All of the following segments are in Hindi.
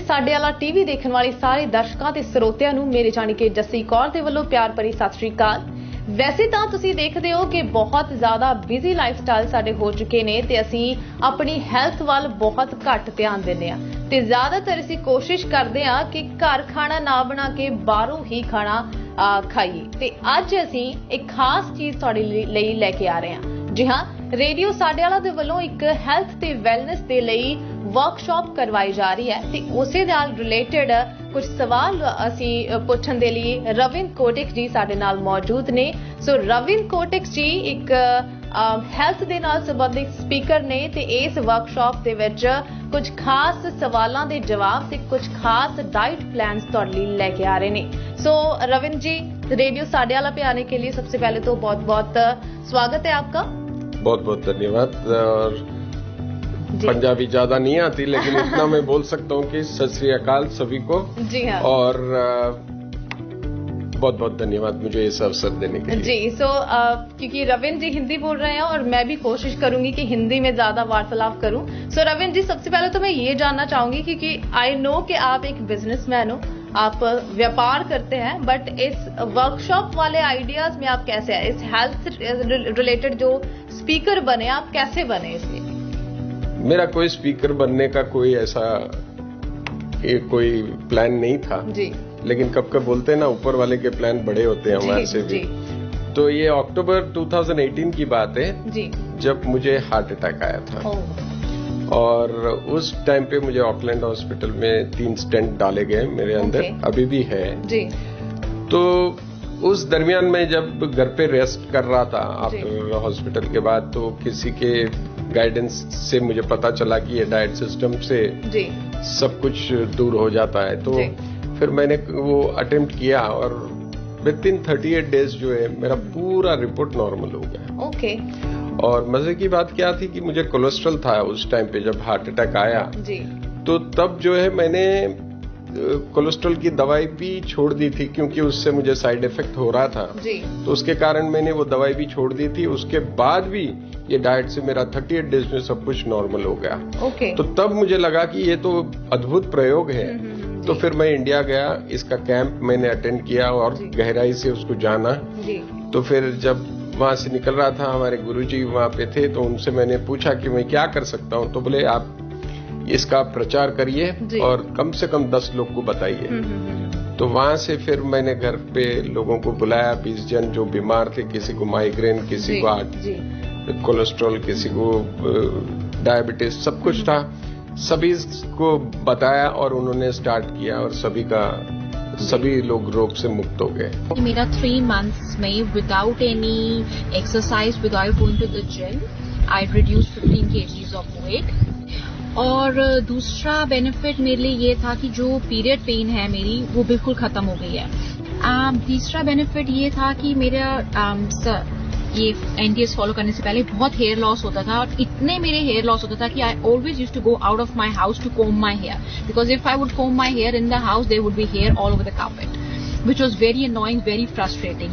ਸਾਡੇ ਵਾਲਾ ਟੀਵੀ ਦੇਖਣ ਵਾਲੇ ਸਾਰੇ ਦਰਸ਼ਕਾਂ ਤੇ ਸਰੋਤਿਆਂ ਨੂੰ ਮੇਰੇ ਜਾਣੀ ਕਿ ਜੱਸੀ ਕੌਰ ਦੇ ਵੱਲੋਂ ਪਿਆਰ ਭਰੀ ਸਤਿ ਸ਼੍ਰੀ ਅਕਾਲ। ਵੈਸੇ ਤਾਂ ਤੁਸੀਂ ਦੇਖਦੇ ਹੋ ਕਿ ਬਹੁਤ ਜ਼ਿਆਦਾ ਬਿਜ਼ੀ ਲਾਈਫਸਟਾਈਲ ਸਾਡੇ ਹੋ ਚੁੱਕੇ ਨੇ ਤੇ ਅਸੀਂ ਆਪਣੀ ਹੈਲਥ ਵੱਲ ਬਹੁਤ ਘੱਟ ਧਿਆਨ ਦਿੰਦੇ ਆ ਤੇ ਜ਼ਿਆਦਾਤਰ ਅਸੀਂ ਕੋਸ਼ਿਸ਼ ਕਰਦੇ ਆ ਕਿ ਘਰ ਖਾਣਾ ਨਾ ਬਣਾ ਕੇ ਬਾਹਰੋਂ ਹੀ ਖਾਣਾ ਖਾਈਏ ਤੇ ਅੱਜ ਅਸੀਂ ਇੱਕ ਖਾਸ ਚੀਜ਼ ਤੁਹਾਡੇ ਲਈ ਲੈ ਕੇ ਆ ਰਹੇ ਹਾਂ। ਜੀ ਹਾਂ, ਰੇਡੀਓ ਸਾਡੇ ਵਾਲਾ ਦੇ ਵੱਲੋਂ ਇੱਕ ਹੈਲਥ ਤੇ ਵੈਲਨੈਸ ਦੇ ਲਈ ਵਰਕਸ਼ਾਪ ਕਰਵਾਈ ਜਾ ਰਹੀ ਹੈ ਤੇ ਉਸੇ ਨਾਲ ਰਿਲੇਟਡ ਕੁਝ ਸਵਾਲ ਅਸੀਂ ਪੁੱਛਣ ਦੇ ਲਈ ਰਵਿੰਦ ਕੋਟਕ ਜੀ ਸਾਡੇ ਨਾਲ ਮੌਜੂਦ ਨੇ। ਸੋ ਰਵਿੰਦ ਕੋਟਕ ਜੀ ਇੱਕ ਹੈਲਥ ਦੇ ਨਾਲ ਸੰਬੰਧਿਤ ਸਪੀਕਰ ਨੇ ਤੇ ਇਸ ਵਰਕਸ਼ਾਪ ਦੇ ਵਿੱਚ ਕੁਝ ਖਾਸ ਸਵਾਲਾਂ ਦੇ ਜਵਾਬ ਤੇ ਕੁਝ ਖਾਸ डाइट प्लान्स ਤੁਹਾਡੇ ਲਈ ਲੈ ਕੇ ਆ ਰਹੇ ਨੇ। सो रविंद्र जी, रेडियो साढ़े वाला पे आने के लिए सबसे पहले तो बहुत बहुत स्वागत है आपका। बहुत बहुत धन्यवाद। और पंजाबी ज्यादा नहीं आती लेकिन इतना मैं बोल सकता हूँ कि सत श्री अकाल सभी को। जी हाँ। और बहुत बहुत धन्यवाद मुझे इस अवसर देने के लिए। जी सो क्योंकि रविंद्र जी हिंदी बोल रहे हैं और मैं भी कोशिश करूंगी कि हिंदी में ज्यादा वार्तालाप करूं। सो रविंद्र जी, सबसे पहले तो मैं ये जानना चाहूंगी क्योंकि आई नो कि आप एक बिजनेसमैन हो, आप व्यापार करते हैं, बट इस वर्कशॉप वाले आइडियाज में आप कैसे आए? इस हेल्थ रिलेटेड जो स्पीकर बने, आप कैसे बने इसलिए? मेरा कोई स्पीकर बनने का कोई ऐसा कोई प्लान नहीं था जी, लेकिन कब बोलते हैं ना, ऊपर वाले के प्लान बड़े होते हैं हमारे से भी। तो ये अक्टूबर 2018 की बात है जी, जब मुझे हार्ट अटैक आया था। और उस टाइम पे मुझे ऑकलैंड हॉस्पिटल में 3 स्टेंट डाले गए मेरे अंदर, अभी भी है जी। तो उस दरमियान में जब घर पे रेस्ट कर रहा था आफ्टर हॉस्पिटल के बाद, तो किसी के गाइडेंस से मुझे पता चला कि ये डाइट सिस्टम से जी सब कुछ दूर हो जाता है। तो फिर मैंने वो अटेम्प्ट किया और विद इन 38 डेज जो है मेरा पूरा रिपोर्ट नॉर्मल हो गया। ओके। और मजे की बात क्या थी कि मुझे कोलेस्ट्रॉल था उस टाइम पे जब हार्ट अटैक आया जी। तो तब जो है मैंने कोलेस्ट्रॉल की दवाई भी छोड़ दी थी क्योंकि उससे मुझे साइड इफेक्ट हो रहा था जी। तो उसके कारण मैंने वो दवाई भी छोड़ दी थी। उसके बाद भी ये डाइट से मेरा 38 डेज में सब कुछ नॉर्मल हो गया। ओके। तो तब मुझे लगा कि ये तो अद्भुत प्रयोग है। तो फिर मैं इंडिया गया, इसका कैंप मैंने अटेंड किया और गहराई से उसको जाना जी। तो फिर जब वहां से निकल रहा था, हमारे गुरुजी वहां पे थे, तो उनसे मैंने पूछा कि मैं क्या कर सकता हूं। तो बोले आप इसका प्रचार करिए और कम से कम 10 लोग को बताइए। तो वहां से फिर मैंने घर पे लोगों को बुलाया, 20 जन जो बीमार थे, किसी को माइग्रेन, किसी को कोलेस्ट्रॉल, किसी को डायबिटीज, सब कुछ था। सभी को बताया और उन्होंने स्टार्ट किया और सभी लोग रोग से मुक्त हो गए। मेरा 3 months में without any exercise, without going to the gym, I reduce 15 kgs of weight. और दूसरा बेनिफिट मेरे लिए ये था कि जो पीरियड पेन है मेरी, वो बिल्कुल खत्म हो गई है। तीसरा बेनिफिट ये था कि मेरा ये एनटीएस फॉलो करने से पहले बहुत हेयर लॉस होता था और इतने मेरे हेयर लॉस होता था कि I always used to go out of my house to comb my hair, because if I would comb my hair in the house there would be hair all over the carpet, which was very annoying, very frustrating.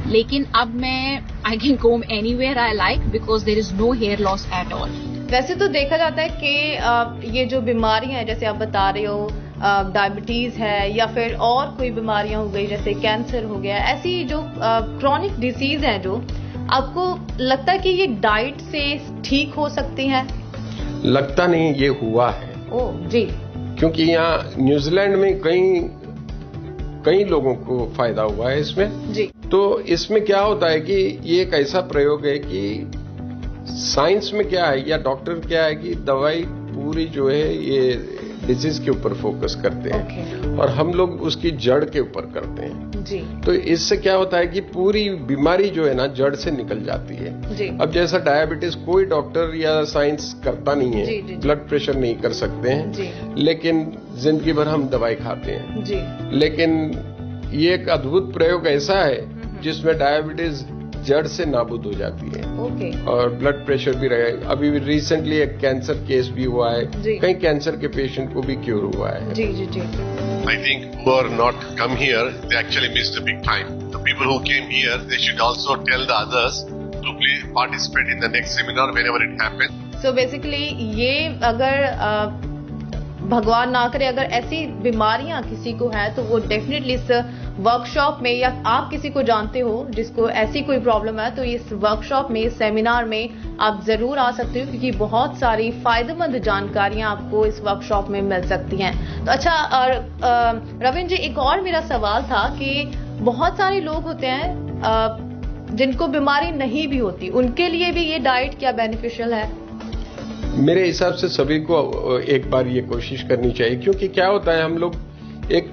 लेकिन अब मैं I can comb anywhere I like because there is no hair loss at all. वैसे तो देखा जाता है कि ये जो बीमारियां हैं, जैसे आप बता रहे हो, डायबिटीज है या फिर और कोई बीमारियां हो गई जैसे कैंसर हो गया, ऐसी जो क्रॉनिक डिसीज है, जो आपको लगता है कि ये डाइट से ठीक हो सकती हैं? लगता नहीं, ये हुआ है। ओह जी। क्योंकि यहाँ न्यूजीलैंड में कई लोगों को फायदा हुआ है इसमें जी। तो इसमें क्या होता है कि ये एक ऐसा प्रयोग है कि साइंस में क्या है या डॉक्टर क्या है कि दवाई पूरी जो है ये डिजीज के ऊपर फोकस करते हैं और हम लोग उसकी जड़ के ऊपर करते हैं जी। तो इससे क्या होता है कि पूरी बीमारी जो है ना जड़ से निकल जाती है जी। अब जैसा डायबिटीज कोई डॉक्टर या साइंस करता नहीं है जी, जी, ब्लड प्रेशर नहीं कर सकते हैं जी। लेकिन जिंदगी भर हम दवाई खाते हैं जी। लेकिन ये एक अद्भुत प्रयोग ऐसा है जिसमें डायबिटीज जड़ से नाबूद हो जाती है ओके। और ब्लड प्रेशर भी रहे। अभी रिसेंटली एक कैंसर केस भी हुआ है, कई कैंसर के पेशेंट को भी क्योर हुआ है जी जी जी। I think who are not come here, they actually missed a big time. The people who came here, they should also tell the others to participate in the next seminar whenever it happens. So basically, ये अगर भगवान ना करे अगर ऐसी बीमारियां किसी को है तो वो डेफिनेटली इस वर्कशॉप में, या आप किसी को जानते हो जिसको ऐसी कोई प्रॉब्लम है, तो इस वर्कशॉप में, इस सेमिनार में आप जरूर आ सकते हो, क्योंकि बहुत सारी फायदेमंद जानकारियां आपको इस वर्कशॉप में मिल सकती हैं। तो अच्छा रविंद्र जी, एक और मेरा सवाल था कि बहुत सारे लोग होते हैं जिनको बीमारी नहीं भी होती, उनके लिए भी ये डाइट क्या बेनिफिशियल है? मेरे हिसाब से सभी को एक बार ये कोशिश करनी चाहिए, क्योंकि क्या होता है, हम लोग एक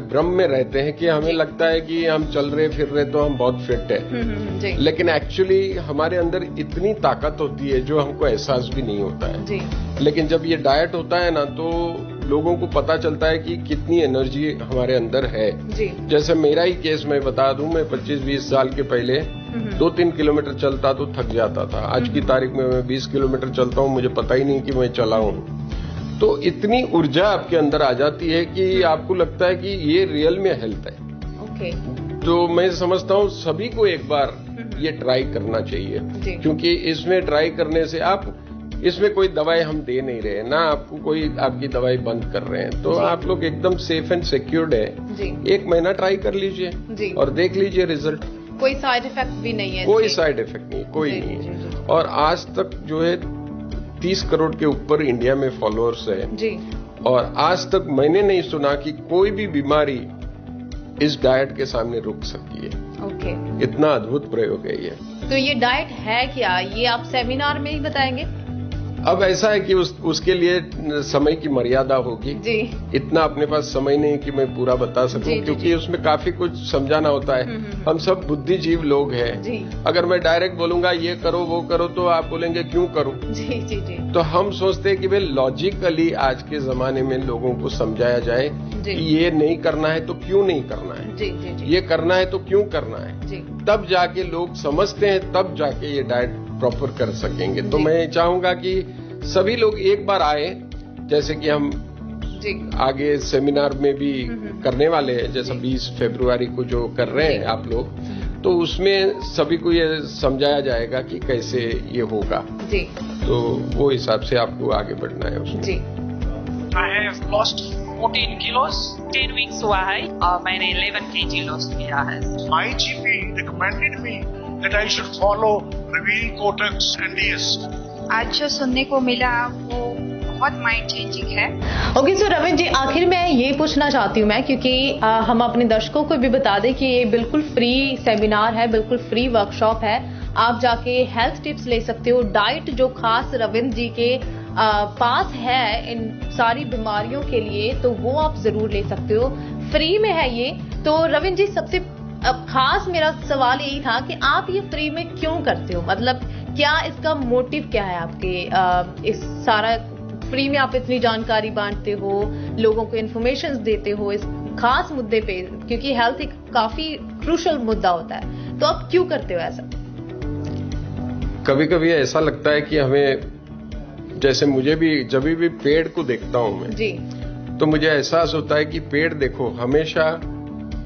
भ्रम में रहते हैं कि हमें लगता है कि हम चल रहे फिर रहे तो हम बहुत फिट है, लेकिन एक्चुअली हमारे अंदर इतनी ताकत होती है जो हमको एहसास भी नहीं होता है जी। लेकिन जब ये डाइट होता है ना, तो लोगों को पता चलता है कि कितनी एनर्जी हमारे अंदर है जी। जैसे मेरा ही केस मैं बता दूं, मैं 25-20 साल के पहले 2-3 किलोमीटर चलता तो थक जाता था। आज की तारीख में मैं 20 किलोमीटर चलता हूं, मुझे पता ही नहीं कि मैं चला हूं। तो इतनी ऊर्जा आपके अंदर आ जाती है कि आपको लगता है कि ये रियल में हेल्थ है। ओके। तो मैं समझता हूँ सभी को एक बार ये ट्राई करना चाहिए, क्योंकि इसमें ट्राई करने से इसमें कोई दवाई हम दे नहीं रहे ना, आपको कोई आपकी दवाई बंद कर रहे हैं, तो आप लोग एकदम सेफ एंड सिक्योर्ड है। 1 महीना ट्राई कर लीजिए और देख लीजिए रिजल्ट। कोई साइड इफेक्ट भी नहीं है? कोई साइड इफेक्ट नहीं, कोई नहीं है। और आज तक जो है 30 करोड़ के ऊपर इंडिया में फॉलोअर्स है जी। और आज तक मैंने नहीं सुना कि कोई भी बीमारी इस डाइट के सामने रुक सकती है। ओके। इतना अद्भुत प्रयोग है ये। तो ये डाइट है क्या, ये आप सेमिनार में ही बताएंगे? अब ऐसा है कि उसके लिए समय की मर्यादा होगी जी। इतना अपने पास समय नहीं कि मैं पूरा बता सकूं, क्योंकि उसमें काफी कुछ समझाना होता है। हम सब बुद्धिजीव लोग हैं। अगर मैं डायरेक्ट बोलूंगा ये करो वो करो तो आप बोलेंगे क्यों करूं जी जी जी। तो हम सोचते हैं कि भाई लॉजिकली आज के जमाने में लोगों को समझाया जाए कि ये नहीं करना है तो क्यों नहीं करना है जी, जी, जी। ये करना है तो क्यों करना है जी। तब जाके लोग समझते हैं, तब जाके ये डाइट प्रॉपर कर सकेंगे। तो मैं चाहूंगा कि सभी लोग एक बार आए, जैसे कि हम आगे सेमिनार में भी करने वाले हैं, जैसा 20 फरवरी को जो कर रहे हैं आप लोग, तो उसमें सभी को ये समझाया जाएगा कि कैसे ये होगा जी। तो वो हिसाब से आपको आगे बढ़ना है उसमें जी। I have lost 14 kilos, 10 weeks हुआ है और मैंने 11 kg लॉस किया है। My GP recommended me that I should follow Reveal Kotak's NDS. आज जो सुनने को मिला वो बहुत माइंड चेंजिंग है। ओके सो रविंद्र जी, आखिर में ये पूछना चाहती हूँ मैं, क्योंकि हम अपने दर्शकों को भी बता दें कि ये बिल्कुल फ्री सेमिनार है, बिल्कुल फ्री वर्कशॉप है। आप जाके हेल्थ टिप्स ले सकते हो। डाइट जो खास रविंद्र जी के पास है इन सारी बीमारियों के लिए, तो वो आप जरूर ले सकते हो, फ्री में है ये। तो रविंद्र जी, सबसे खास मेरा सवाल यही था कि आप ये फ्री में क्यों करते हो, मतलब क्या इसका मोटिव क्या है आपके? इस सारा फ्री में आप इतनी जानकारी बांटते हो, लोगों को इन्फॉर्मेशन देते हो इस खास मुद्दे पे, क्योंकि हेल्थ एक काफी क्रूशल मुद्दा होता है, तो आप क्यों करते हो ऐसा? कभी कभी ऐसा लगता है कि हमें, जैसे मुझे भी जब भी पेड़ को देखता हूं मैं जी, तो मुझे एहसास होता है कि पेड़ देखो हमेशा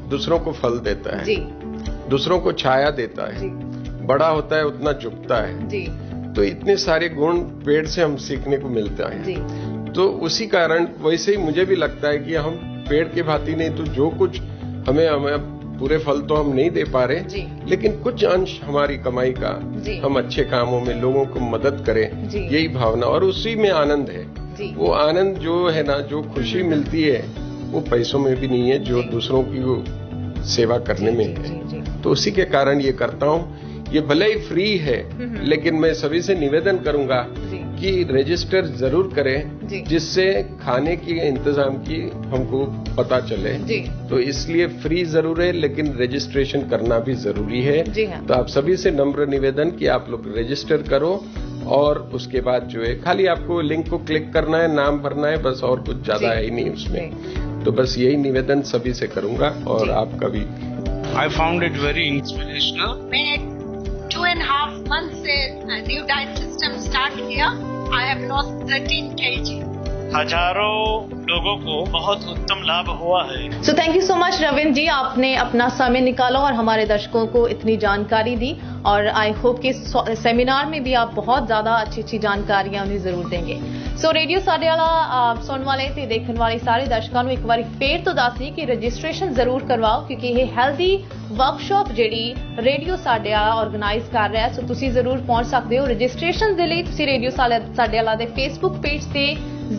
दूसरों को फल देता है जी, दूसरों को छाया देता है जी, बड़ा होता है उतना झुकता है जी। तो इतने सारे गुण पेड़ से हम सीखने को मिलता है जी। तो उसी कारण वैसे ही मुझे भी लगता है कि हम पेड़ के भांति नहीं, तो जो कुछ हमें पूरे फल तो हम नहीं दे पा रहे, लेकिन कुछ अंश हमारी कमाई का हम अच्छे कामों में लोगों को मदद करें, यही भावना, और उसी में आनंद है। वो आनंद जो है ना, जो खुशी मिलती है, वो पैसों में भी नहीं है, जो दूसरों की वो सेवा करने में है। तो उसी के कारण ये करता हूँ। ये भले ही फ्री है, लेकिन मैं सभी से निवेदन करूंगा कि रजिस्टर जरूर करें, जिससे खाने की इंतजाम की हमको पता चले। तो इसलिए फ्री जरूर है, लेकिन रजिस्ट्रेशन करना भी जरूरी है। तो आप सभी से नम्र निवेदन कि आप लोग रजिस्टर करो, और उसके बाद जो है खाली आपको लिंक को क्लिक करना है, नाम भरना है, बस, और कुछ ज्यादा है ही नहीं उसमें। तो बस यही निवेदन सभी से करूंगा, और आपका भी। I found it very inspirational. 2.5 months से न्यू डाइट सिस्टम स्टार्ट किया। I have lost 13 kg. हजारों लोगों को बहुत उत्तम लाभ हुआ है। So thank you so much Ravindra ji, आपने अपना समय निकाला और हमारे दर्शकों को इतनी जानकारी दी और आई होप कि सेमिनार में भी आप बहुत ज्यादा अच्छी जानकारियां उन्हें जरूर देंगे। सो रेडियो साडे वाला सुनने वाले ते देखने वाले सारे दर्शकों एक बार फिर तो दस दी कि रजिस्ट्रेशन जरूर करवाओ क्योंकि ये हेल्दी वर्कशॉप जिहड़ी रेडियो साडे वाला ऑर्गेनाइज कर रहा है। सो तुसी जरूर पहुंच सकते हो। रजिस्ट्रेशन दे लई तुसी रेडियो साडे वाला दे फेसबुक पेज ते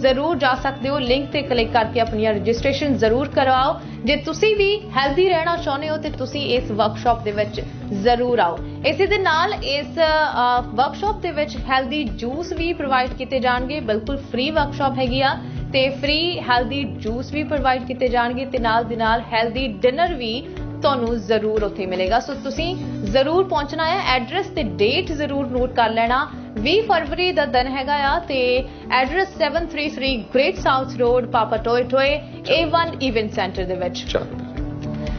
जरूर जा सकते हो। लिंक ते क्लिक करके अपनी रजिस्ट्रेशन जरूर करवाओ। जे तुसी भी हेल्दी रहना चाहते हो तो तुसी इस वर्कशॉप दे विच जरूर आओ। इसी दे नाल इस वर्कशॉप दे विच हेल्दी जूस भी प्रोवाइड किए जाएंगे। बिल्कुल फ्री वर्कशॉप हैगी आ ते फ्री हेल्दी जूस भी प्रोवाइड किए जाएंगे ते नाल दी नाल हेल्दी डिनर भी ਤੁਹਾਨੂੰ ਜ਼ਰੂਰ ਉੱਥੇ ਮਿਲੇਗਾ। ਸੋ ਤੁਸੀਂ ਜ਼ਰੂਰ ਪਹੁੰਚਣਾ ਹੈ। ਐਡਰੈਸ ਤੇ ਡੇਟ ਜ਼ਰੂਰ ਨੋਟ ਕਰ ਲੈਣਾ। 20 ਫਰਵਰੀ ਦਾ ਦਿਨ ਹੈਗਾ ਆ ਤੇ ਐਡਰੈਸ 733 ਗ੍ਰੇਟ ਸਾਊਥ ਰੋਡ ਪਾਪਾ ਟੋਏ ਟੋਏ A1 ਇਵੈਂਟ ਸੈਂਟਰ ਦੇ ਵਿੱਚ।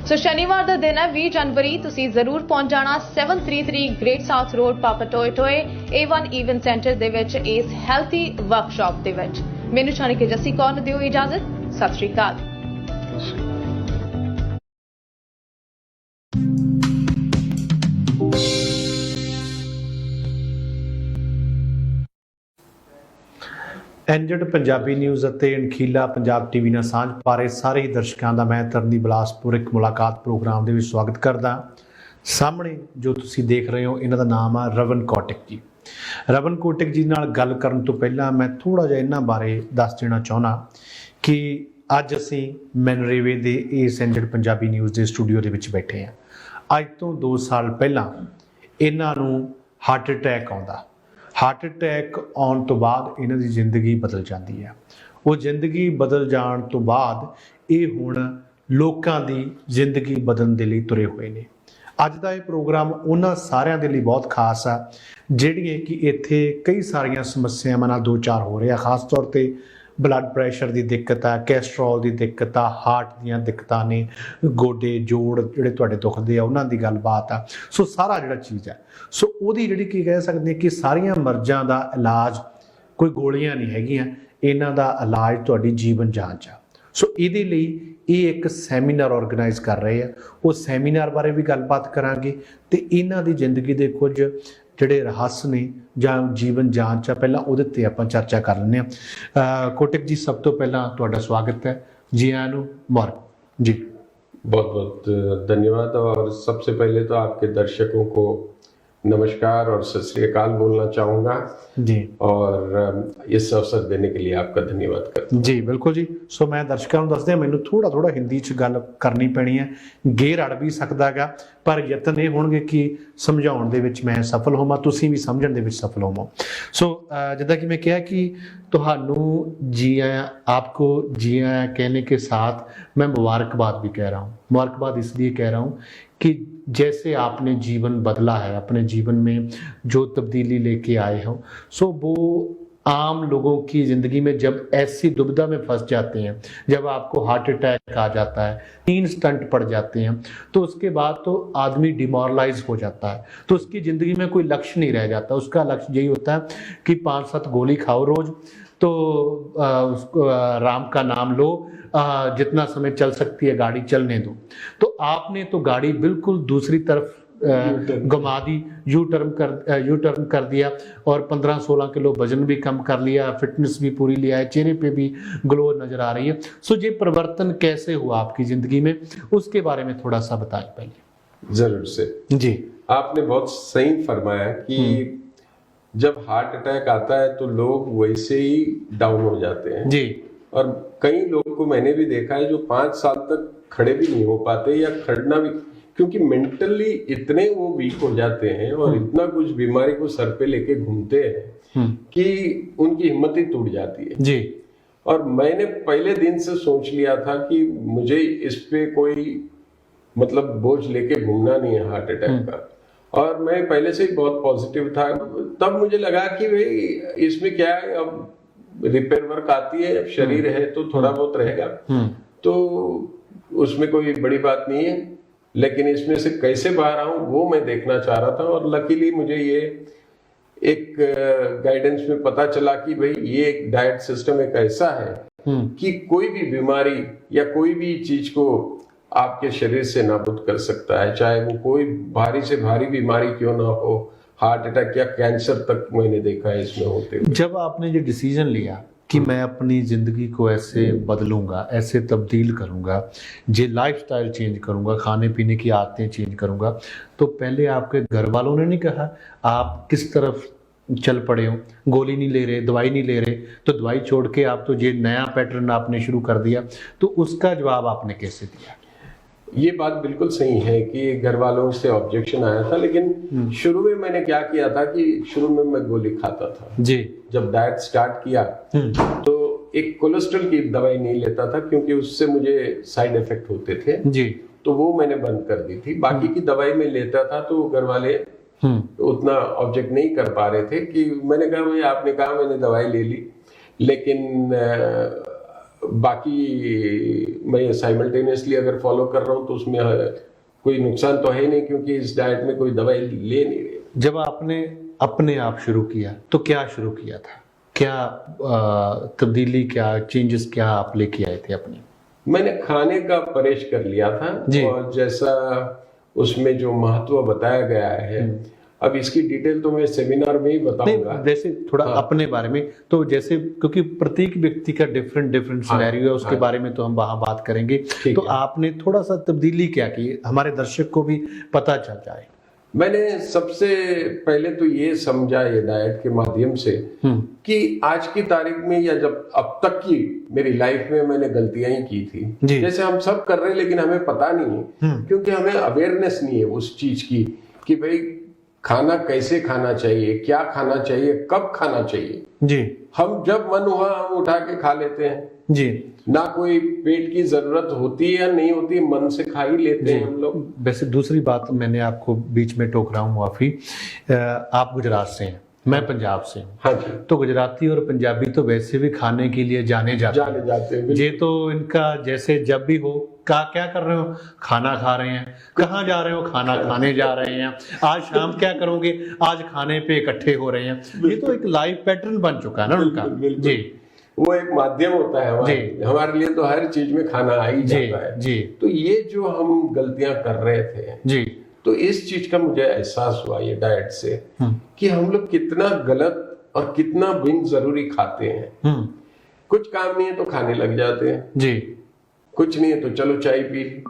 ਸੋ ਸ਼ਨੀਵਾਰ ਦਾ ਦਿਨ ਹੈ 20 ਜਨਵਰੀ। ਤੁਸੀਂ ਜ਼ਰੂਰ ਪਹੁੰਚ ਜਾਣਾ 733 ਗ੍ਰੇਟ ਸਾਊਥ ਰੋਡ ਪਾਪਾ ਟੋਏ ਟੋਏ A1 ਇਵੈਂਟ ਸੈਂਟਰ ਦੇ ਵਿੱਚ ਇਸ ਹੈਲਥੀ ਵਰਕਸ਼ਾਪ ਦੇ ਵਿੱਚ। ਮੈਨੂੰ ਚਾਹਣੇ ਕਿ ਜੱਸੀ ਕੌਰ ਨੂੰ ਦਿਓ ਇਜਾਜ਼ਤ। ਸਤਿ ਸ਼੍ਰੀ ਅਕਾਲ। ਐਨਜਡ ਪੰਜਾਬੀ ਨਿਊਜ਼ ਅਤੇ ਅਣਖੀਲਾ ਪੰਜਾਬ ਟੀਵੀ ਨਾਲ ਸਾਂਝ ਪਾ ਰਹੇ ਸਾਰੇ ਹੀ ਦਰਸ਼ਕਾਂ ਦਾ ਮੈਂ ਤਰਨਦੀਪ ਬਿਲਾਸਪੁਰ ਇੱਕ ਮੁਲਾਕਾਤ ਪ੍ਰੋਗਰਾਮ ਦੇ ਵਿੱਚ ਸਵਾਗਤ ਕਰਦਾ। ਸਾਹਮਣੇ ਜੋ ਤੁਸੀਂ ਦੇਖ ਰਹੇ ਹੋ ਇਹਨਾਂ ਦਾ ਨਾਮ ਆ ਰਵਨ ਕੋਟਕ ਜੀ। ਰਵਨ ਕੋਟਕ ਜੀ ਨਾਲ ਗੱਲ ਕਰਨ ਤੋਂ ਪਹਿਲਾਂ ਮੈਂ ਥੋੜ੍ਹਾ ਜਿਹਾ ਇਹਨਾਂ ਬਾਰੇ ਦੱਸ ਦੇਣਾ ਚਾਹੁੰਦਾ ਕਿ ਅੱਜ ਅਸੀਂ ਮਨਰੇਵੇ ਦੇ ਇਸ ਐਨਜਡ ਪੰਜਾਬੀ ਨਿਊਜ਼ ਦੇ ਸਟੂਡੀਓ ਦੇ ਵਿੱਚ ਬੈਠੇ ਹਾਂ। ਅੱਜ ਤੋਂ 2 ਸਾਲ ਪਹਿਲਾਂ ਇਹਨਾਂ ਨੂੰ ਹਾਰਟ ਅਟੈਕ ਆਉਂਦਾ। ਹਾਰਟ ਅਟੈਕ ਆਉਣ ਤੋਂ ਬਾਅਦ ਇਹਨਾਂ ਦੀ ਜ਼ਿੰਦਗੀ ਬਦਲ ਜਾਂਦੀ ਹੈ। ਉਹ ਜ਼ਿੰਦਗੀ ਬਦਲ ਜਾਣ ਤੋਂ ਬਾਅਦ ਇਹ ਹੁਣ ਲੋਕਾਂ ਦੀ ਜ਼ਿੰਦਗੀ ਬਦਲਣ ਦੇ ਲਈ ਤੁਰੇ ਹੋਏ ਨੇ। ਅੱਜ ਦਾ ਇਹ ਪ੍ਰੋਗਰਾਮ ਉਹਨਾਂ ਸਾਰਿਆਂ ਦੇ ਲਈ ਬਹੁਤ ਖਾਸ ਆ ਜਿਹੜੀਆਂ ਕਿ ਇੱਥੇ ਕਈ ਸਾਰੀਆਂ ਸਮੱਸਿਆਵਾਂ ਨਾਲ ਦੋ ਚਾਰ ਹੋ ਰਹੇ ਆ। ਖਾਸ ਤੌਰ 'ਤੇ ਬਲੱਡ ਪ੍ਰੈਸ਼ਰ ਦੀ ਦਿੱਕਤ ਆ, ਕੈਸਟਰੋਲ ਦੀ ਦਿੱਕਤ ਆ, ਹਾਰਟ ਦੀਆਂ ਦਿੱਕਤਾਂ ਨੇ, ਗੋਡੇ ਜੋੜ ਜਿਹੜੇ ਤੁਹਾਡੇ ਦੁਖਦੇ ਆ ਉਹਨਾਂ ਦੀ ਗੱਲਬਾਤ ਆ। ਸੋ ਸਾਰਾ ਜਿਹੜਾ ਚੀਜ਼ ਹੈ ਸੋ ਉਹਦੀ ਜਿਹੜੀ ਕੀ ਕਹਿ ਸਕਦੇ ਕਿ ਸਾਰੀਆਂ ਮਰਜ਼ਾਂ ਦਾ ਇਲਾਜ ਕੋਈ ਗੋਲੀਆਂ ਨਹੀਂ ਹੈਗੀਆਂ, ਇਹਨਾਂ ਦਾ ਇਲਾਜ ਤੁਹਾਡੀ ਜੀਵਨ ਜਾਂਚ ਆ। ਸੋ ਇਹਦੇ ਲਈ ਇਹ ਇੱਕ ਸੈਮੀਨਾਰ ਆਰਗੇਨਾਈਜ਼ ਕਰ ਰਹੇ ਆ। ਉਹ ਸੈਮੀਨਾਰ ਬਾਰੇ ਵੀ ਗੱਲਬਾਤ ਕਰਾਂਗੇ ਤੇ ਇਹਨਾਂ ਦੀ ਜ਼ਿੰਦਗੀ ਦੇ ਕੁਝ ਜਿਹੜੇ ਰਹੱਸ ਨੇ ਜਾਂ ਜੀਵਨ ਜਾਂਚ ਆ ਪਹਿਲਾਂ ਉਹਦੇ ਤੇ ਆਪਾਂ ਚਰਚਾ ਕਰ ਲੈਂਦੇ ਹਾਂ। ਕੋਟਕ ਜੀ ਸਭ ਤੋਂ ਪਹਿਲਾਂ ਤੁਹਾਡਾ ਸਵਾਗਤ ਹੈ। जी आयन जी। बहुत बहुत धन्यवाद। और सबसे पहले तो आपके दर्शकों को नमस्कार और सत श्री अकाल बोलना चाहूँगा जी और इस अवसर देने के लिए आपका धन्यवाद करता हूँ। जी बिल्कुल जी। सो मैं दर्शकों को दस दिया मैनू थोड़ा थोड़ा हिंदी च गल करनी पैनी है, गेर अड़ भी सकता है पर यतन ये होणगे कि समझाउण दे विच मैं सफल होवां, तुसीं भी समझण दे विच सफल होवो। सो जिद्दां कि मैं कहा कि तुहानू जी आया, आपको जी आया कहने के साथ मैं मुबारकबाद भी कह रहा हूँ। मुबारकबाद इसलिए कह रहा हूँ कि जैसे आपने जीवन बदला है, अपने जीवन में जो तब्दीली लेके आए हो, सो वो आम लोगों की ज़िंदगी में जब ऐसी दुविधा में फंस जाते हैं, जब आपको हार्ट अटैक आ जाता है, 3 स्टंट पड़ जाते हैं, तो उसके बाद तो आदमी डिमोरलाइज हो जाता है, तो उसकी ज़िंदगी में कोई लक्ष्य नहीं रह जाता। उसका लक्ष्य यही होता है कि 5-7 गोली खाओ रोज़, तो राम का नाम लो, जितना समय चल सकती है गाड़ी चलने दो। तो आपने तो गाड़ी बिल्कुल दूसरी तरफ घुमा दी, यू टर्न कर दिया और 15-16 किलो वजन भी कम कर लिया, फिटनेस भी पूरी लिया है, चेहरे पे भी ग्लो नजर आ रही है। सो ये परिवर्तन कैसे हुआ आपकी जिंदगी में, उसके बारे में थोड़ा सा बताएं पहले। जरूर से जी। आपने बहुत सही फरमाया कि जब हार्ट अटैक आता है तो लोग वैसे ही डाउन हो जाते हैं जी। और कई लोगों को मैंने भी देखा है जो 5 साल तक खड़े भी नहीं हो पाते या खड़ना भी, क्योंकि मेंटली इतने वो वीक हो जाते हैं और इतना कुछ बीमारी को सर पे लेके घूमते हैं कि उनकी हिम्मत ही टूट जाती है जी। और मैंने पहले दिन से सोच लिया था कि मुझे इस पे कोई मतलब बोझ लेके घूमना नहीं है हार्ट अटैक का, और मैं पहले से ही बहुत पॉजिटिव था। तब मुझे लगा कि भाई इसमें क्या है, अब रिपेयर वर्क आती है, अब शरीर है तो थोड़ा बहुत रहेगा, तो उसमें कोई बड़ी बात नहीं है, लेकिन इसमें से कैसे बाहर आऊं वो मैं देखना चाह रहा था। और लकीली मुझे ये एक गाइडेंस में पता चला कि भाई ये एक डाइट सिस्टम एक ऐसा है कि कोई भी बीमारी या कोई भी चीज को आपके शरीर से नाबूद कर सकता है, चाहे वो कोई भारी से भारी बीमारी क्यों ना हो, हार्ट अटैक या कैंसर तक मैंने देखा है इसमें होते हुए। जब आपने ये डिसीजन लिया कि मैं अपनी ज़िंदगी को ऐसे बदलूंगा, ऐसे तब्दील करूंगा, ये लाइफस्टाइल चेंज करूंगा, खाने पीने की आदतें चेंज करूंगा, तो पहले आपके घर वालों ने नहीं कहा आप किस तरफ चल पड़े हो, गोली नहीं ले रहे, दवाई नहीं ले रहे, तो दवाई छोड़ के आप तो ये नया पैटर्न आपने शुरू कर दिया, तो उसका जवाब आपने कैसे दिया? ये बात बिल्कुल सही है कि घर वालों से ऑब्जेक्शन आया था, लेकिन शुरू में मैंने क्या किया था कि शुरू में मैं गोली खाता था जी। जब डाइट स्टार्ट किया तो एक कोलेस्ट्रॉल की दवाई नहीं लेता था क्योंकि उससे मुझे साइड इफेक्ट होते थे जी, तो वो मैंने बंद कर दी थी। बाकी की दवाई में लेता था तो घर वाले उतना ऑब्जेक्ट नहीं कर पा रहे थे कि मैंने कहा भाई आपने कहा मैंने दवाई ले ली, लेकिन बाकी मैं साइमल्टेनियसली अगर फॉलो कर रहा हूँ तो उसमें कोई नुकसान तो है नहीं क्योंकि इस डाइट में कोई दवाई ले नहीं रही। जब आपने अपने आप शुरू किया तो क्या शुरू किया था, क्या तब्दीली, क्या चेंजेस क्या आप लेके आए थे अपने? मैंने खाने का परहेज कर लिया था और जैसा उसमें जो महत्व बताया गया है, अब इसकी डिटेल तो मैं सेमिनार में ही बताऊंगा। जैसे थोड़ा अपने बारे में, तो जैसे क्योंकि प्रत्येक व्यक्ति का डिफरेंट सिनेरियो है, उसके बारे में तो हम वहां बात करेंगे। तो आपने थोड़ा सा तब्दीली क्या की, हमारे दर्शक को भी पता चल जाए। मैंने सबसे पहले तो ये समझा ये डाइट के माध्यम से कि आज की तारीख में या जब अब तक की मेरी लाइफ में मैंने गलतियां ही की थी, जैसे हम सब कर रहे हैं लेकिन हमें पता नहीं है क्योंकि हमें अवेयरनेस नहीं है उस चीज की कि भाई खाना कैसे खाना चाहिए, क्या खाना चाहिए, कब खाना चाहिए जी। हम जब मन हुआ हम उठा के खा लेते हैं जी, ना कोई पेट की जरूरत होती है या नहीं होती, मन से खा ही लेते हैं हम लोग। वैसे दूसरी बात मैंने आपको बीच में टोक रहा हूँ माफी, आप गुजरात से हैं, मैं पंजाब से हूँ। हाँ जी। तो गुजराती और पंजाबी तो वैसे भी खाने के लिए जाने जाते हैं। ये तो इनका जैसे जब भी हो क्या कर रहे हो, खाना खा रहे हैं, कहाँ जा रहे हो, खाना खाने जा रहे हैं, आज शाम क्या करोगे, आज खाने पे इकट्ठे हो रहे हैं। ये तो एक लाइफ पैटर्न बन चुका है ना उनका जी। वो एक माध्यम होता है हमारे लिए, तो हर चीज में खाना आ ही जाता है जी। तो ये जो हम गलतियां कर रहे थे जी, तो इस चीज का मुझे एहसास हुआ ये डाइट से कि हम लोग कितना गलत और कितना बिन जरूरी खाते हैं। कुछ काम नहीं है तो खाने लग जाते हैं जी, कुछ नहीं है तो चलो चाय पी ली।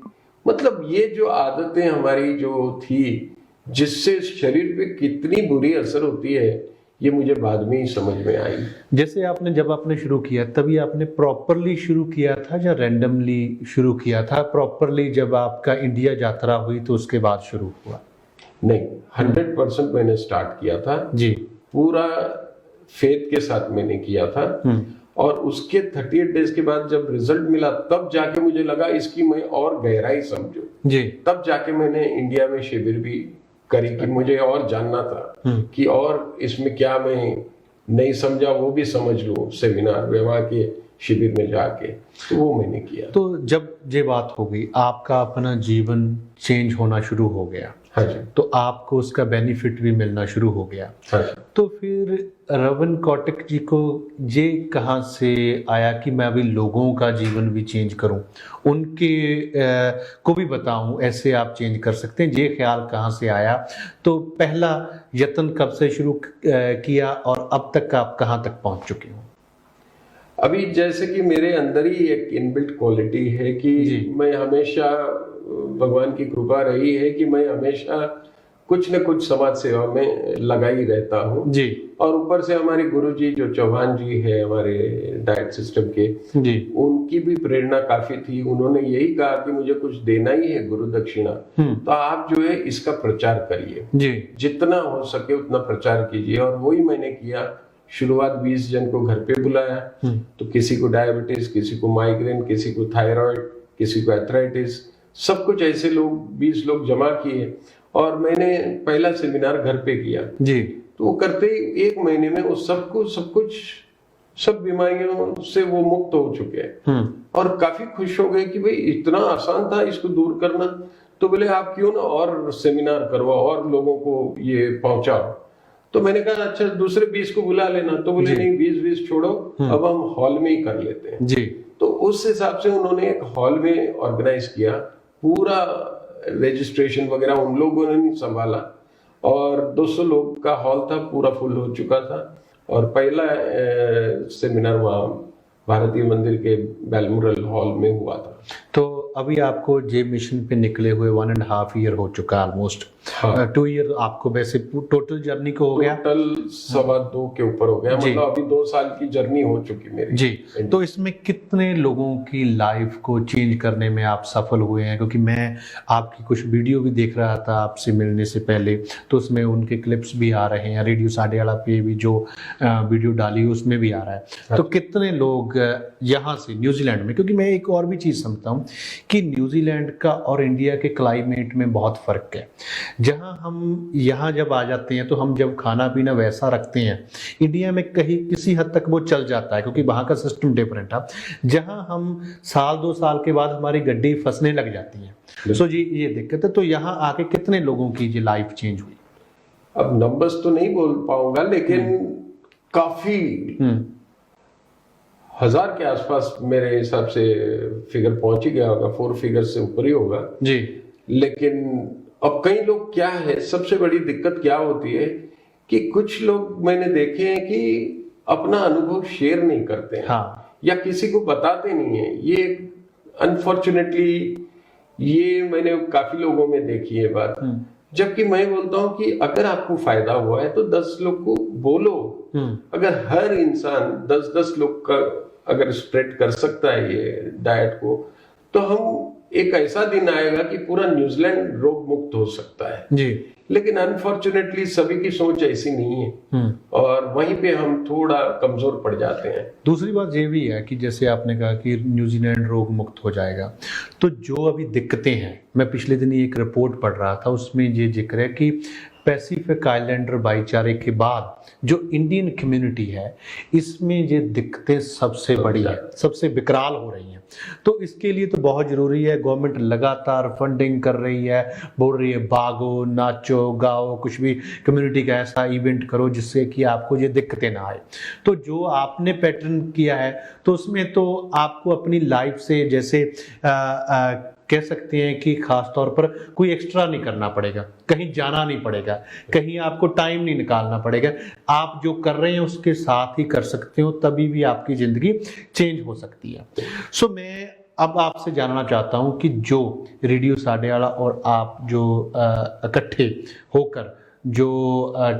मतलब ये जो आदतें हमारी जो थी जिससे शरीर पे कितनी बुरी असर होती है, ये मुझे बाद में ही समझ में आई। जैसे जब आपने शुरू किया तभी आपने प्रॉपरली शुरू किया था या रैंडमली शुरू किया था? प्रॉपरली जब आपका इंडिया यात्रा हुई तो उसके बाद शुरू हुआ? नहीं, 100% मैंने स्टार्ट किया था जी, पूरा फेथ के साथ मैंने किया था। और उसके 38 डेज के बाद जब रिजल्ट मिला तब जाके मुझे लगा इसकी मैं और गहराई समझूं जी। तब जाके मैंने इंडिया में शिविर भी करी कि मुझे और जानना था कि और इसमें क्या मैं नहीं समझा वो भी समझ लूं सेमिनार में, वहां के शिविर में जाके, तो वो मैंने किया। तो जब ये बात हो गई, आपका अपना जीवन चेंज होना शुरू हो गया। हाँ जी। तो आपको उसका बेनिफिट भी मिलना शुरू हो गया। हाँ। तो फिर रवन कोटक जी को ये कहाँ से आया कि मैं अभी लोगों का जीवन भी चेंज करूं, उनके को भी बताऊं, ऐसे आप चेंज कर सकते हैं, ये ख्याल कहाँ से आया? तो पहला यत्न कब से शुरू किया और अब तक आप कहाँ तक पहुंच चुके हो? अभी जैसे कि मेरे अंदर ही एक इनबिल्ट क्वालिटी है कि मैं हमेशा, भगवान की कृपा रही है कि मैं हमेशा कुछ न कुछ समाज सेवा में लगा ही रहता हूँ जी। और ऊपर से हमारे गुरुजी जो चौहान जी है हमारे डाइट सिस्टम के जी, उनकी भी प्रेरणा काफी थी। उन्होंने यही कहा कि मुझे कुछ देना ही है गुरु दक्षिणा, तो आप जो है इसका प्रचार करिए जी, जितना हो सके उतना प्रचार कीजिए। और वही मैंने किया। शुरुआत 20 जन को घर पे बुलाया, तो किसी को डायबिटीज, किसी को माइग्रेन, किसी को थायराइड, किसी को एथराइटिस, सब कुछ ऐसे लोग 20 लोग जमा किए और मैंने पहला सेमिनार घर पे किया जी। तो वो करते ही 1 महीने में वो सब बीमारियों से वो मुक्त हो चुके हैं और काफी खुश हो गए कि भाई इतना आसान था इसको दूर करना, तो बोले आप क्यों ना और सेमिनार करवाओ और लोगों को ये पहुंचाओ। तो मैंने कहा अच्छा दूसरे 20 को बुला लेना, तो बोले नहीं 20 छोड़ो, अब हम हॉल में ही कर लेते हैं जी। तो उस हिसाब से उन्होंने एक हॉल में ऑर्गेनाइज किया, पूरा रजिस्ट्रेशन वगैरह उन लोगों ने नहीं संभाला और 200 लोग का हॉल था, पूरा फुल हो चुका था और पहला सेमिनार वहाँ भारतीय मंदिर के बेलमुरल हॉल में हुआ था। तो अभी आपको जे मिशन पे निकले हुए 1.5 ईयर हो चुका ऑलमोस्ट। हाँ। 2 ईयर आपको वैसे टोटल जर्नी को हो गया, टोटल 2.25 के ऊपर हो गया, मतलब अभी 2 साल की जर्नी हो चुकी मेरी जी। तो इसमें कितने लोगों की लाइफ को चेंज करने में आप सफल हुए हैं? क्योंकि मैं आपकी कुछ वीडियो भी देख रहा था आपसे मिलने से पहले, तो उसमें उनके क्लिप्स भी आ रहे हैं, रेडियो साडेवाला पे भी जो वीडियो डाली उसमें भी आ रहा है। तो कितने लोग यहाँ से न्यूजीलैंड में, क्योंकि मैं एक और भी चीज़ समझता हूँ कि न्यूजीलैंड का और इंडिया के क्लाइमेट में बहुत फ़र्क है। जहाँ हम यहाँ जब आ जाते हैं तो हम जब खाना पीना वैसा रखते हैं, इंडिया में कहीं किसी हद तक वो चल जाता है क्योंकि वहाँ का सिस्टम डिफरेंट है। जहाँ हम 1-2 साल के बाद हमारी गड्डी फंसने लग जाती है। सो जी ये दिक्कत है। तो यहाँ आके कितने लोगों की ये लाइफ चेंज हुई? अब नंबर्स तो नहीं बोल पाऊंगा लेकिन काफी 1000 के आसपास मेरे हिसाब से फिगर पहुंच ही गया होगा, 4 फिगर से ऊपर ही होगा जी। लेकिन अब कई लोग क्या है, सबसे बड़ी दिक्कत क्या होती है कि कुछ लोग मैंने देखे हैं कि अपना अनुभव शेयर नहीं करते हैं। हाँ। या किसी को बताते नहीं है। ये अनफॉर्चुनेटली ये मैंने काफी लोगों में देखी है बात। जबकि मैं बोलता हूं कि अगर आपको फायदा हुआ है तो 10 लोग को बोलो। अगर हर इंसान 10-10 लोग का अगर स्प्रेड कर सकता है ये डाइट को, तो हम एक ऐसा दिन आएगा कि पूरा न्यूजीलैंड रोग मुक्त हो सकता है जी। लेकिन अनफॉर्चुनेटली सभी की सोच ऐसी नहीं है और वहीं पे हम थोड़ा कमजोर पड़ जाते हैं। दूसरी बात ये भी है कि जैसे आपने कहा कि न्यूजीलैंड रोग मुक्त हो जाएगा, तो जो अभी दिक्कतें हैं, मैं पिछले दिन एक रिपोर्ट पढ़ रहा था, उसमें ये जिक्र है कि पैसिफिक आइलैंडर भाईचारे के बाद जो इंडियन कम्युनिटी है, इसमें ये दिक्कतें सबसे बड़ी है, सबसे विकराल हो रही हैं। तो इसके लिए तो बहुत ज़रूरी है, गवर्नमेंट लगातार फंडिंग कर रही है, बोल रही है भागो नाचो गाओ, कुछ भी कम्युनिटी का ऐसा इवेंट करो जिससे कि आपको ये दिक्कतें ना आए। तो जो आपने पैटर्न किया है तो उसमें तो आपको अपनी लाइफ से जैसे कह सकते हैं कि खास तौर पर कोई एक्स्ट्रा नहीं करना पड़ेगा, कहीं जाना नहीं पड़ेगा, कहीं आपको टाइम नहीं निकालना पड़ेगा। आप जो कर रहे हैं उसके साथ ही कर सकते हो, तभी भी आपकी ज़िंदगी चेंज हो सकती है। सो मैं अब आपसे जानना चाहता हूं कि जो रेडियो साडेवाला और आप जो इकट्ठे होकर जो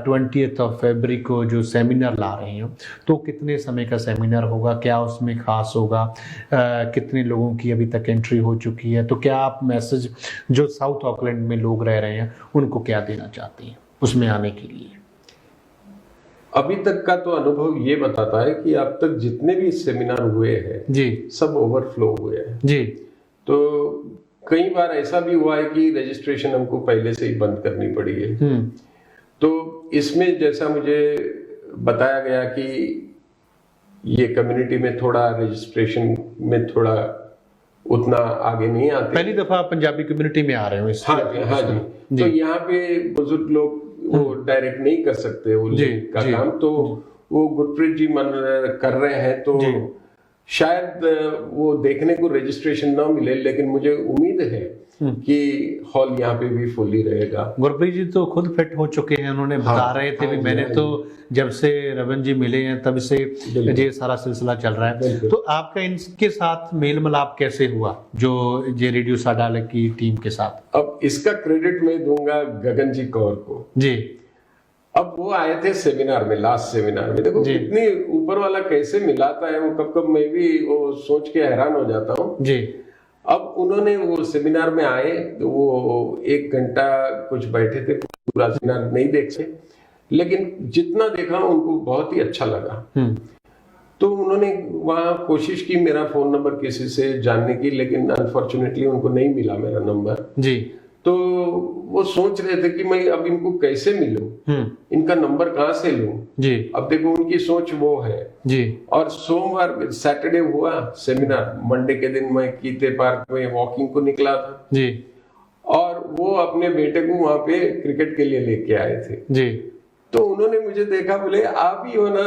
20th फरवरी को जो सेमिनार ला रहे हैं, तो कितने समय का सेमिनार होगा, क्या उसमें खास होगा, कितने लोगों की अभी तक एंट्री हो चुकी है, तो क्या आप मैसेज जो साउथ ऑकलैंड में लोग रह रहे हैं उनको क्या देना चाहते हैं उसमें आने के लिए? अभी तक का तो अनुभव ये बताता है कि अब तक जितने भी सेमिनार हुए हैं जी, सब ओवरफ्लो हुए हैं जी। तो कई बार ऐसा भी हुआ है कि रजिस्ट्रेशन हमको पहले से ही बंद करनी पड़ी है। तो इसमें जैसा मुझे बताया गया कि ये कम्युनिटी में थोड़ा रजिस्ट्रेशन में थोड़ा उतना आगे नहीं आते। पहली दफा पंजाबी कम्युनिटी में आ रहे हो? हाँ जी। तो यहाँ पे बुजुर्ग लोग वो डायरेक्ट नहीं कर सकते वो का काम, तो वो गुरप्रीत जी मन कर रहे हैं, तो शायद वो देखने को रजिस्ट्रेशन ना मिले, लेकिन मुझे उम्मीद है कि हॉल यहाँ पे भी फुल ही रहेगा। गुरप्रीत जी तो खुद फिट हो चुके हैं, उन्होंने बता रहे थे भी मैंने तो जब से रवन जी मिले हैं तब से ये सारा सिलसिला चल रहा है। तो आपका इनके साथ मेल मिलाप कैसे हुआ, जो ये रेडियो साडेवाला की टीम के साथ? अब इसका क्रेडिट मैं दूंगा गगन जी कौर को जी। अब वो आए थे सेमिनार में, लास्ट सेमिनार में, देखो कितनी ऊपर वाला कैसे मिलाता है वो, कब कब मैं भी वो सोच के हैरान हो जाता हूँ जी। अब उन्होंने वो सेमिनार में आए, वो 1 घंटा कुछ बैठे थे, पूरा सेमिनार नहीं देख सके, लेकिन जितना देखा उनको बहुत ही अच्छा लगा। तो उन्होंने वहां कोशिश की मेरा फोन नंबर किसी से जानने की, लेकिन अनफॉर्चुनेटली उनको नहीं मिला मेरा नंबर जी। तो वो सोच रहे थे कि मैं अब इनको कैसे मिलूं, इनका नंबर कहाँ से लूं जी। अब देखो उनकी सोच वो है जी। और सोमवार सैटरडे हुआ सेमिनार, मंडे के दिन मैं कीते पार्क में वॉकिंग को निकला था जी। और वो अपने बेटे को वहां पे क्रिकेट के लिए लेके आए थे जी। तो उन्होंने मुझे देखा, बोले आप ही हो ना,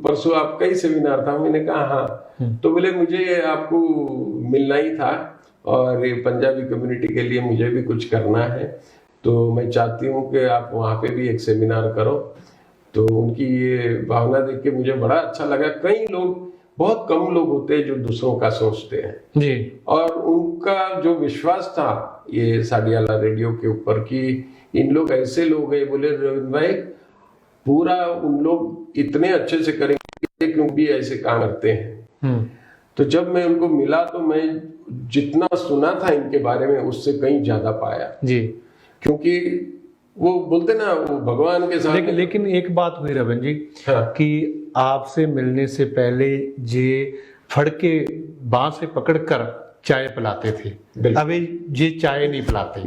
परसों आपका ही सेमिनार था। मैंने कहा हाँ। तो बोले मुझे आपको मिलना ही था और ये पंजाबी कम्युनिटी के लिए मुझे भी कुछ करना है, तो मैं चाहती हूँ कि आप वहाँ पे भी एक सेमिनार करो। तो उनकी ये भावना देख के मुझे बड़ा अच्छा लगा। कई लोग, बहुत कम लोग होते हैं जो दूसरों का सोचते हैं जी, और उनका जो विश्वास था ये साडियाला रेडियो के ऊपर कि इन लोग ऐसे लोग हैं, बोले रविंद्र भाई पूरा उन लोग इतने अच्छे से करेंगे क्यों भी ऐसे काम करते हैं। तो जब मैं उनको मिला तो मैं जितना सुना था इनके बारे में उससे कहीं ज्यादा पाया जी, क्योंकि वो बोलते ना वो भगवान के साथ। लेकिन एक बात हुई रविंद्र जी, हाँ, कि आपसे मिलने से पहले जे फड़के बांह से पकड़कर चाय पिलाते थे, अब ये चाय नहीं पिलाते।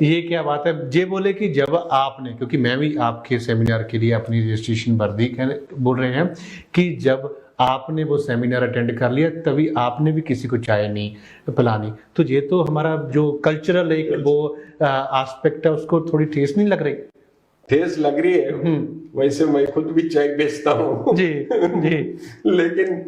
ये क्या बात है? जे बोले कि जब आपने, क्योंकि मैं भी आपके सेमिनार के लिए अपनी रजिस्ट्रेशन भर दी, बोल रहे हैं कि जब आपने वो सेमिनार अटेंड कर लिया तभी आपने भी किसी को चाय नहीं पिलानी। तो ये तो हमारा जो कल्चरल एक वो एस्पेक्ट है उसको थोड़ी ठेस नहीं लग रही? ठेस लग रही है। वैसे मैं खुद भी चाय बेचता हूँ जी जी लेकिन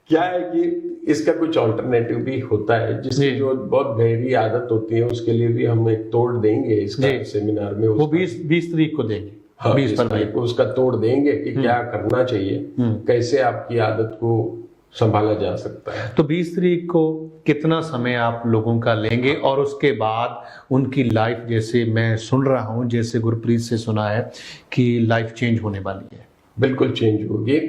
क्या है कि इसका कुछ ऑल्टरनेटिव भी होता है, जिसकी जो बहुत गहरी आदत होती है उसके लिए भी हम एक तोड़ देंगे इसका सेमिनार में। वो 20 तारीख को देंगे। हाँ, 20 तारीख को उसका तोड़ देंगे कि क्या करना चाहिए, कैसे आपकी आदत को संभाला जा सकता है। तो 20 तारीख को कितना समय आप लोगों का लेंगे और उसके बाद उनकी लाइफ, जैसे मैं सुन रहा हूँ, जैसे गुरप्रीत से सुना है कि लाइफ चेंज होने वाली है? बिल्कुल चेंज होगी,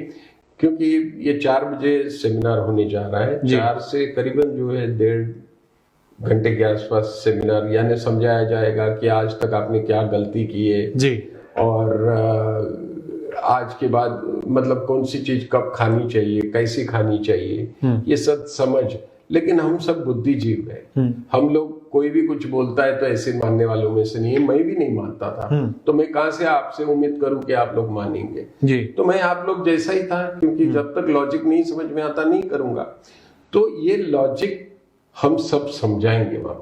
क्योंकि ये 4 बजे सेमिनार होने जा रहा है। 4 से करीबन जो है 1.5 घंटे के आसपास सेमिनार, यानी समझाया जाएगा कि आज तक आपने क्या गलती की है जी, और आज के बाद मतलब कौन सी चीज कब खानी चाहिए, कैसी खानी चाहिए, ये सब समझ। लेकिन हम सब बुद्धिजीव है, हम लोग कोई भी कुछ बोलता है तो ऐसे मानने वालों में से नहीं है। मैं भी नहीं मानता था, तो मैं कहां से आपसे उम्मीद करूं कि आप लोग मानेंगे जी। तो मैं आप लोग जैसा ही था, क्योंकि जब तक लॉजिक नहीं समझ में आता नहीं करूंगा। तो ये लॉजिक हम सब समझाएंगे वहां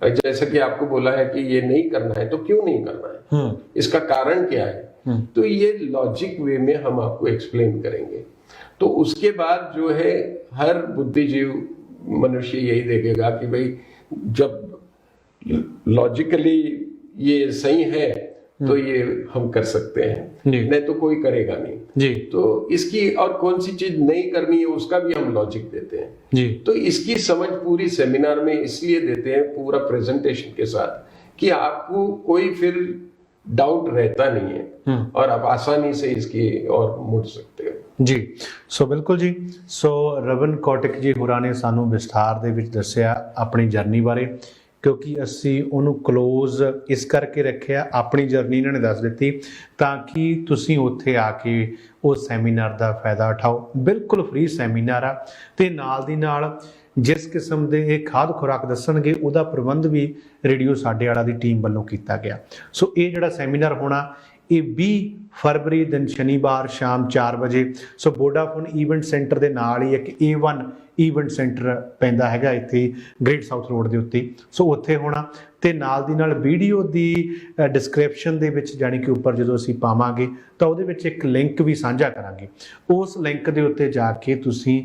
पे। जैसा कि आपको बोला है कि ये नहीं करना है, तो क्यों नहीं करना है, इसका कारण क्या है, तो ये लॉजिक वे में हम आपको एक्सप्लेन करेंगे। तो उसके बाद जो है हर बुद्धिजीव मनुष्य यही देखेगा कि भाई जब लॉजिकली ये सही है तो ये हम कर सकते हैं, नहीं तो कोई करेगा नहीं जी। तो इसकी और कौन सी चीज नहीं करनी है उसका भी हम लॉजिक देते हैं जी। तो इसकी समझ पूरी सेमिनार में इसलिए देते हैं, पूरा प्रेजेंटेशन के साथ, कि आपको कोई फिर डाउट रहता नहीं है और आप आसानी से इसकी और मुड़ सकते हो जी। सो बिल्कुल जी। सो रवन कौटिक जी होਰਾਂ ने ਸਾਨੂੰ ਵਿਸਥਾਰ ਦੇ ਵਿੱਚ ਦੱਸਿਆ ਆਪਣੀ ਜਰਨੀ ਬਾਰੇ, ਕਿਉਂਕਿ ਅਸੀਂ ਉਹਨੂੰ ਕਲੋਜ਼ ਇਸ ਕਰਕੇ ਰੱਖਿਆ, ਆਪਣੀ ਜਰਨੀ ਇਹਨਾਂ ਨੇ ਦੱਸ ਦਿੱਤੀ ਤਾਂ ਕਿ ਤੁਸੀਂ ਉੱਥੇ ਆ ਕੇ ਉਸ ਸੈਮੀਨਾਰ ਦਾ ਫਾਇਦਾ ਉਠਾਓ। ਬਿਲਕੁਲ ਫ੍ਰੀ ਸੈਮੀਨਾਰ ਆ ਤੇ ਨਾਲ ਦੀ ਨਾਲ ਜਿਸ ਕਿਸਮ ਦੇ ਇਹ ਖਾਦ ਖੁਰਾਕ ਦੱਸਣਗੇ ਉਹਦਾ ਪ੍ਰਬੰਧ ਵੀ ਰੇਡੀਓ ਸਾਡੇ ਵਾਲਾ ਦੀ ਟੀਮ ਵੱਲੋਂ ਕੀਤਾ ਗਿਆ। ਸੋ ਇਹ ਜਿਹੜਾ ਸੈਮੀਨਾਰ ਹੋਣਾ ਇਹ 20 ਫਰਵਰੀ ਦਿਨ ਸ਼ਨੀਵਾਰ ਸ਼ਾਮ 4 ਵਜੇ ਸੋ ਵੋਡਾਫੋਨ ਈਵੈਂਟ ਸੈਂਟਰ ਦੇ ਨਾਲ ਹੀ ਇੱਕ A1 ਈਵੈਂਟ ਸੈਂਟਰ ਪੈਂਦਾ ਹੈਗਾ ਇੱਥੇ ਗ੍ਰੇਟ ਸਾਊਥ ਰੋਡ ਦੇ ਉੱਤੇ। ਸੋ ਉੱਥੇ ਹੋਣਾ ਤੇ ਨਾਲ ਦੀ ਨਾਲ ਵੀਡੀਓ ਦੀ ਡਿਸਕ੍ਰਿਪਸ਼ਨ ਦੇ ਵਿੱਚ ਜਾਣੀ ਕਿ ਉੱਪਰ ਜਦੋਂ ਅਸੀਂ ਪਾਵਾਂਗੇ ਤਾਂ ਉਹਦੇ ਵਿੱਚ ਇੱਕ ਲਿੰਕ ਵੀ ਸਾਂਝਾ ਕਰਾਂਗੇ। ਉਸ ਲਿੰਕ ਦੇ ਉੱਤੇ ਜਾ ਕੇ ਤੁਸੀਂ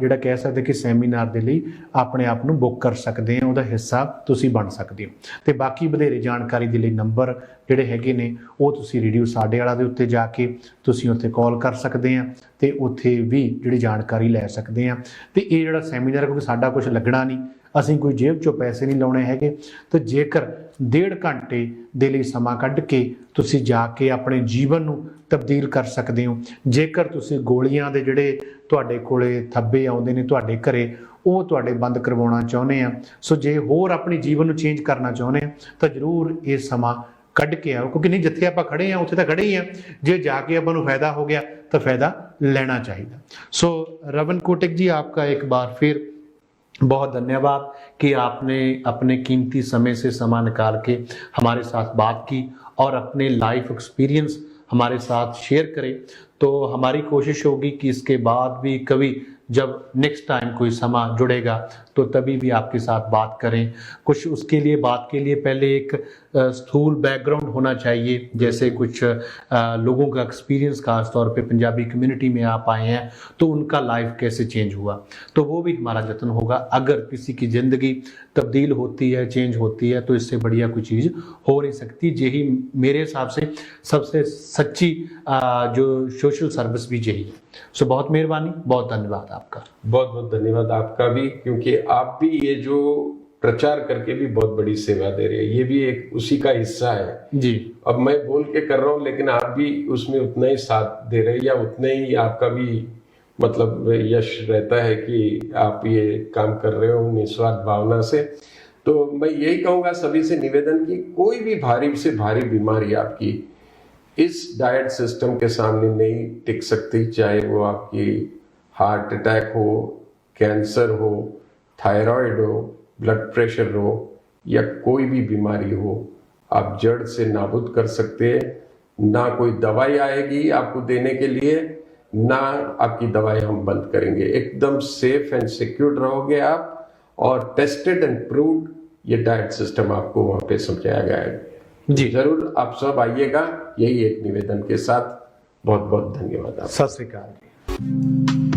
ਜਿਹੜਾ ਕਹਿ ਸਕਦੇ ਕਿ ਸੈਮੀਨਾਰ ਦੇ ਲਈ ਆਪਣੇ ਆਪ ਨੂੰ ਬੁੱਕ ਕਰ ਸਕਦੇ ਆ, ਉਹਦਾ ਹਿੱਸਾ ਤੁਸੀਂ ਬਣ ਸਕਦੇ ਹੋ। ਤੇ ਬਾਕੀ ਵਧੇਰੇ ਜਾਣਕਾਰੀ ਦੇ ਲਈ ਨੰਬਰ ਜਿਹੜੇ ਹੈਗੇ ਨੇ ਉਹ ਤੁਸੀਂ ਰੇਡੀਓ ਸਾਡੇ ਵਾਲਾ ਦੇ ਉੱਤੇ ਜਾ ਕੇ ਤੁਸੀਂ ਉੱਥੇ ਕਾਲ ਕਰ ਸਕਦੇ ਆ ਤੇ ਉੱਥੇ ਵੀ ਜਿਹੜੀ ਜਾਣਕਾਰੀ ਲੈ ਸਕਦੇ ਆ। ਤੇ ਇਹ ਜਿਹੜਾ ਸੈਮੀਨਾਰ, ਕਿਉਂਕਿ ਸਾਡਾ ਕੁਝ ਲੱਗਣਾ ਨਹੀਂ, ਅਸੀਂ ਕੋਈ ਜੇਬ ਚੋਂ ਪੈਸੇ ਨਹੀਂ ਲਾਉਣੇ ਹੈਗੇ, ਤਾਂ ਜੇਕਰ 1.5 ਘੰਟੇ ਦੇ ਲਈ ਸਮਾਂ ਕੱਢ ਕੇ ਤੁਸੀਂ ਜਾ ਕੇ ਆਪਣੇ ਜੀਵਨ ਨੂੰ ਤਬਦੀਲ ਕਰ ਸਕਦੇ ਹੋ। ਜੇਕਰ ਤੁਸੀਂ ਗੋਲੀਆਂ ਦੇ ਜਿਹੜੇ ਤੁਹਾਡੇ ਕੋਲੇ ਥੱਬੇ ਆਉਂਦੇ ਨੇ ਤੁਹਾਡੇ ਘਰੇ ਉਹ ਤੁਹਾਡੇ ਬੰਦ ਕਰਵਾਉਣਾ ਚਾਹੁੰਦੇ ਆ, ਸੋ ਜੇ ਹੋਰ ਆਪਣੀ ਜੀਵਨ ਨੂੰ ਚੇਂਜ ਕਰਨਾ ਚਾਹੁੰਦੇ ਆ ਤਾਂ ਜ਼ਰੂਰ ਇਹ ਸਮਾਂ ਕੱਢ ਕੇ ਆਓ, ਕਿਉਂਕਿ ਨਹੀਂ ਜਿੱਥੇ ਆਪਾਂ ਖੜੇ ਆ ਉੱਥੇ ਤਾਂ ਖੜੇ ਹੀ ਆ, ਜੇ ਜਾ ਕੇ ਆਪਾਂ ਨੂੰ फायदा हो गया तो फायदा लेना चाहिए। सो रवन कोटिक जी, आपका एक बार फिर बहुत धन्यवाद कि आपने अपने कीमती समय से समय निकाल के हमारे साथ बात की और अपने लाइफ एक्सपीरियंस हमारे साथ शेयर करें। तो हमारी कोशिश होगी कि इसके बाद भी कभी जब नेक्स्ट टाइम कोई समा जुड़ेगा तो तभी भी आपके साथ बात करें। कुछ उसके लिए बात के लिए पहले एक स्थूल बैकग्राउंड होना चाहिए, जैसे कुछ लोगों का एक्सपीरियंस, खास तौर पे पंजाबी कम्युनिटी में आप आए हैं तो उनका लाइफ कैसे चेंज हुआ, तो वो भी हमारा जतन होगा। अगर किसी की ज़िंदगी तब्दील होती है, चेंज होती है, तो इससे बढ़िया कोई चीज़ हो नहीं सकती। यही मेरे हिसाब से सबसे सच्ची जो सोशल सर्विस भी यही है। सो बहुत मेहरबानी, बहुत धन्यवाद आपका। बहुत बहुत धन्यवाद आपका भी, क्योंकि आप भी ये जो प्रचार करके भी बहुत बड़ी सेवा दे रहे हैं, ये भी एक उसी का हिस्सा है जी। अब मैं बोल के कर रहा हूँ, लेकिन आप भी उसमें उतना ही साथ दे रहे हैं, या उतने ही आपका भी मतलब यश रहता है कि आप ये काम कर रहे हो निस्वार्थ भावना से। तो मैं यही कहूँगा सभी से निवेदन की कोई भी भारी से भारी बीमारी आपकी इस डाइट सिस्टम के सामने नहीं टिक सकती, चाहे वो आपकी हार्ट अटैक हो, कैंसर हो, थायराइड हो, ब्लड प्रेशर हो, या कोई भी बीमारी हो, आप जड़ से नाबूद कर सकते हैं। ना कोई दवाई आएगी आपको देने के लिए, ना आपकी दवाई हम बंद करेंगे। एकदम सेफ एंड सिक्योर रहोगे आप, और टेस्टेड एंड प्रूव्ड ये डाइट सिस्टम आपको वहां पे समझाया गया है जी। जरूर आप सब आइएगा, यही एक निवेदन के साथ। बहुत बहुत धन्यवाद। सत श्री अकाल।